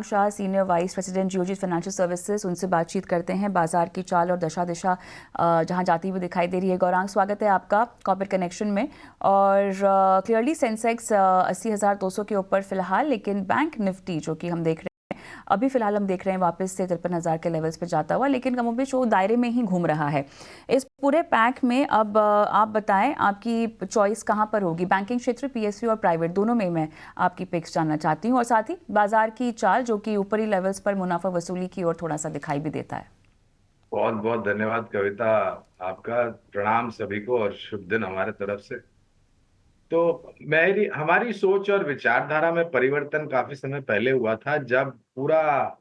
Shah, senior vice president Geojit financial services, उनसे बातचीत करते हैं। बाजार की चाल और दशा दिशा जहां जाती हुई दिखाई दे रही है। गौरांग, स्वागत है आपका कॉर्पोरेट कनेक्शन में। और क्लियरली सेंसेक्स 80,200 के ऊपर फिलहाल, लेकिन बैंक निफ्टी जो कि हम देख रहे हैं अभी फिलहाल हम देख रहे हैं वापस से 53,000 के लेवल्स पे जाता हुआ, लेकिन कमोबेश वो दायरे में ही घूम रहा है। इस पूरे पैक में अब आप बताएं आपकी चॉइस कहाँ पर होगी? बैंकिंग क्षेत्र, पीएसयू और प्राइवेट, दोनों में मैं आपकी पिक्स जानना चाहती हूँ, और साथ ही बाजार की चाल जो कि ऊपरी लेवल्स पर मुनाफा वसूली की ओर थोड़ा सा दिखाई भी देता है। बहुत बहुत धन्यवाद कविता। आपका प्रणाम सभी को और शुभ दिन हमारे तरफ से। तो मेरी हमारी सोच और विचारधारा में परिवर्तन काफी समय पहले हुआ था, जब पूरा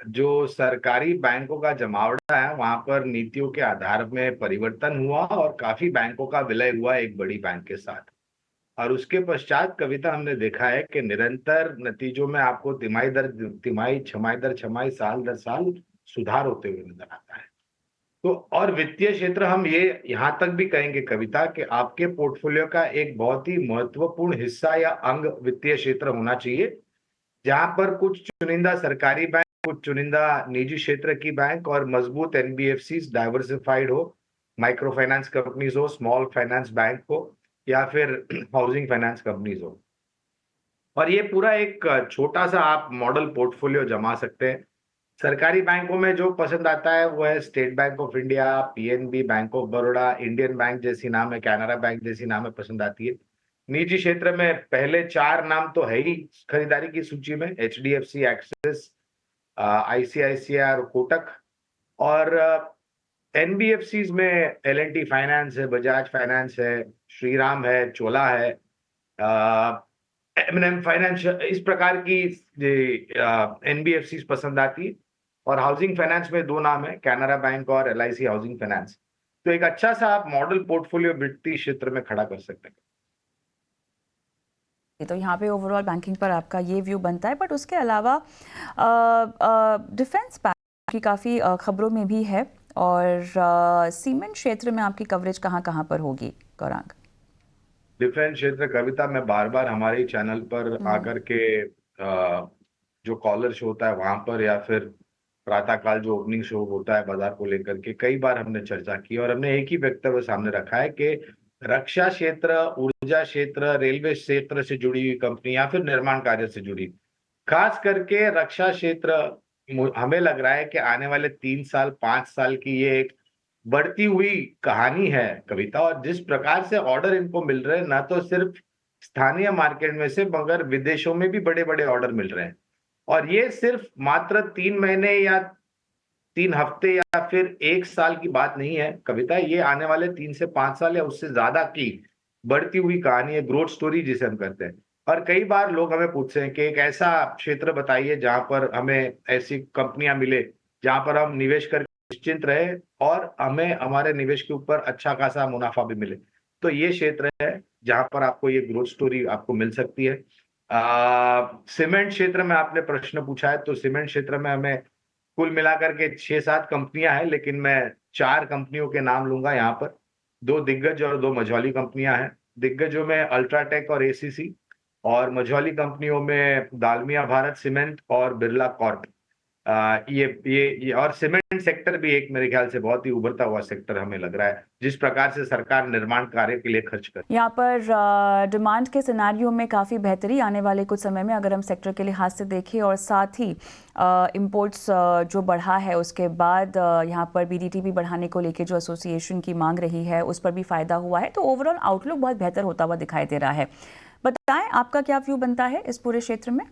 जो सरकारी बैंकों का जमावड़ा है वहां पर नीतियों के आधार में परिवर्तन हुआ और काफी बैंकों का विलय हुआ एक बड़ी बैंक के साथ। और उसके पश्चात कविता हमने देखा है कि निरंतर नतीजों में आपको तिमाही दर तिमाही, छमाही दर छमाही, साल दर साल सुधार होते हुए नजर आता है। तो और वित्तीय क्षेत्र, हम ये यहां तक भी कहेंगे कविता कि आपके पोर्टफोलियो का एक बहुत ही महत्वपूर्ण हिस्सा या अंग वित्तीय क्षेत्र होना चाहिए, जहां पर कुछ चुनिंदा सरकारी बैंक, कुछ चुनिंदा निजी क्षेत्र की बैंक और मजबूत एनबीएफसी डाइवर्सिफाइड हो, माइक्रो फाइनेंस कंपनीज हो, स्मॉल फाइनेंस बैंक हो, या फिर हाउसिंग फाइनेंस कंपनीज हो। और ये पूरा एक छोटा सा आप मॉडल पोर्टफोलियो जमा सकते हैं। सरकारी बैंकों में जो पसंद आता है वो है state bank of India, PNB, bank of Baroda, Indian bank जैसी नाम है, कैनरा बैंक जैसी नाम है, पसंद आती है। निजी क्षेत्र में पहले चार नाम तो है ही खरीदारी की सूची में, एचडीएफसी, एक्सिस, आईसीआईसीआई और कोटक। और एनबीएफसी में एल&टी फाइनेंस है, बजाज फाइनेंस है, श्रीराम है, चोला है, एम फाइनेंस, इस प्रकार की एनबीएफसी पसंद आती है। और हाउसिंग फाइनेंस में दो नाम है, कैनरा बैंक और एलआईसी हाउसिंग फाइनेंस। तो एक अच्छा सा आप मॉडल पोर्टफोलियो वित्तीय क्षेत्र में खड़ा कर सकते हैं। तो यहाँ पे ओवरऑल बैंकिंग पर आपका ये व्यू बनता है, बट उसके अलावा डिफेंस बैंक की काफ़ी खबरों में भी है, और सीमेंट क्षेत्र में आपकी कवरेज कहाँ कहाँ पर होगी, गौरांग? डिफेंस क्षेत्र कविता, मैं बार बार हमारे चैनल पर आकर के जो कॉलर शो होता है वहां पर, या फिर प्रातःकाल जो ओपनिंग शो होता है बाजार को लेकर के, कई बार हमने चर्चा की और हमने एक ही वक्तव्य सामने रखा है कि रक्षा क्षेत्र, ऊर्जा क्षेत्र, रेलवे क्षेत्र से जुड़ी हुई कंपनी या फिर निर्माण कार्य से जुड़ी, खास करके रक्षा क्षेत्र, हमें लग रहा है कि आने वाले 3 साल 5 साल की ये एक बढ़ती हुई कहानी है कविता। और जिस प्रकार से ऑर्डर इनको मिल रहे हैं, ना तो सिर्फ स्थानीय मार्केट में से मगर विदेशों में भी बड़े बड़े ऑर्डर मिल रहे हैं। और ये सिर्फ मात्र 3 महीने या 3 हफ्ते या फिर 1 साल की बात नहीं है कविता, ये आने वाले 3 से 5 साल या उससे ज्यादा की बढ़ती हुई कहानी है, ग्रोथ स्टोरी जिसे हम कहते हैं। और कई बार लोग हमें पूछते हैं कि एक ऐसा क्षेत्र बताइए जहां पर हमें ऐसी कंपनियां मिले जहां पर हम निवेश कर निश्चिंत रहे और हमें हमारे निवेश के ऊपर अच्छा खासा मुनाफा भी मिले। तो ये क्षेत्र है जहां पर आपको ये ग्रोथ स्टोरी आपको मिल सकती है। सीमेंट क्षेत्र में आपने प्रश्न पूछा है, तो सीमेंट क्षेत्र में हमें कुल मिलाकर के 6-7 कंपनियां हैं, लेकिन मैं 4 कंपनियों के नाम लूंगा यहाँ पर। 2 दिग्गज और 2 मझौली कंपनियां हैं। दिग्गजों में अल्ट्राटेक और एसीसी, और मझौली कंपनियों में दालमिया भारत सीमेंट और बिरला कॉर्प। ये और सीमेंट सेक्टर भी एक मेरे ख्याल से बहुत ही उभरता हुआ सेक्टर हमें लग रहा है, जिस प्रकार से सरकार निर्माण कार्य के लिए खर्च कर। यहाँ पर डिमांड के सिनारियो में काफ़ी बेहतरी आने वाले कुछ समय में अगर हम सेक्टर के लिहाज से देखें, और साथ ही इंपोर्ट्स जो बढ़ा है उसके बाद यहाँ पर बीडीटी भी बढ़ाने को लेके जो एसोसिएशन की मांग रही है उस पर भी फायदा हुआ है, तो ओवरऑल आउटलुक बहुत बेहतर होता हुआ दिखाई दे रहा है। बताएं आपका क्या व्यू बनता है इस पूरे क्षेत्र में?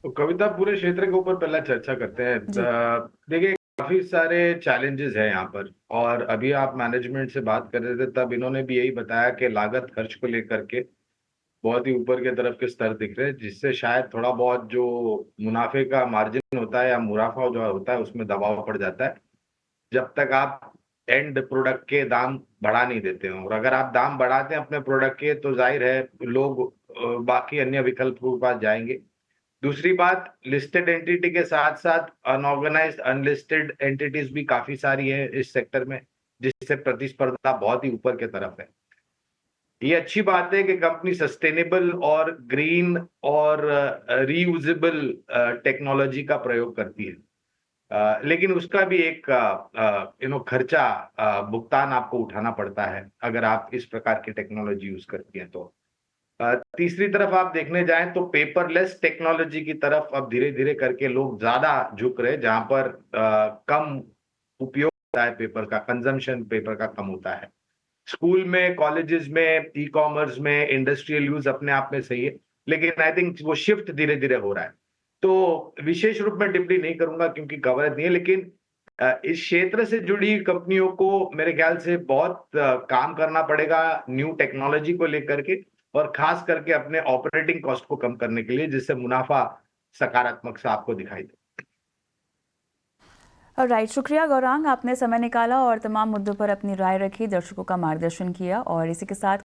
तो कविता, पूरे क्षेत्र के ऊपर पहला चर्चा करते हैं। जी। देखिए, काफी सारे चैलेंजेस हैं यहाँ पर, और अभी आप मैनेजमेंट से बात कर रहे थे तब इन्होंने भी यही बताया कि लागत खर्च को लेकर के बहुत ही ऊपर के तरफ के स्तर दिख रहे हैं, जिससे शायद थोड़ा बहुत जो मुनाफे का मार्जिन होता है या मुनाफा जो होता है उसमें दबाव पड़ जाता है, जब तक आप एंड प्रोडक्ट के दाम बढ़ा नहीं देते हो। और अगर आप दाम बढ़ाते हैं अपने प्रोडक्ट के, तो जाहिर है लोग बाकी अन्य विकल्पों के पास जाएंगे। दूसरी बात, लिस्टेड एंटिटी के साथ साथ अनऑर्गेनाइज्ड अनलिस्टेड एंटिटीज भी काफी सारी है इस सेक्टर में, जिससे प्रतिस्पर्धा बहुत ही ऊपर के तरफ है। ये अच्छी बात है कि कंपनी सस्टेनेबल और ग्रीन और रीयूजेबल टेक्नोलॉजी का प्रयोग करती है। लेकिन उसका भी एक खर्चा भुगतान आपको उठाना पड़ता है अगर आप इस प्रकार की टेक्नोलॉजी यूज करती हैं तो। तीसरी तरफ आप देखने जाएं तो पेपरलेस टेक्नोलॉजी की तरफ अब धीरे-धीरे करके लोग ज़्यादा झुक रहे हैं, जहां पर कम उपयोग होता है पेपर का, कंजम्पशन पेपर का कम होता है। स्कूल में, कॉलेजेस में, ई-कॉमर्स में, इंडस्ट्रियल यूज़ अपने आप में सही है, लेकिन आई थिंक वो शिफ्ट धीरे-धीरे हो रहा है। तो विशेष रूप में टिप्पणी नहीं करूँगा क्योंकि कवरेज नहीं है, लेकिन इस क्षेत्र से जुड़ी कंपनियों को मेरे ख्याल से बहुत काम करना पड़ेगा न्यू टेक्नोलॉजी को लेकर के और खास करके अपने ऑपरेटिंग कॉस्ट को कम करने के लिए, जिससे मुनाफ़ा सकारात्मक सा आपको दिखाई दे। राइट, शुक्रिया गौरांग, आपने समय निकाला और तमाम मुद्दों पर अपनी राय रखी, दर्शकों का मार्गदर्शन किया और इसी के साथ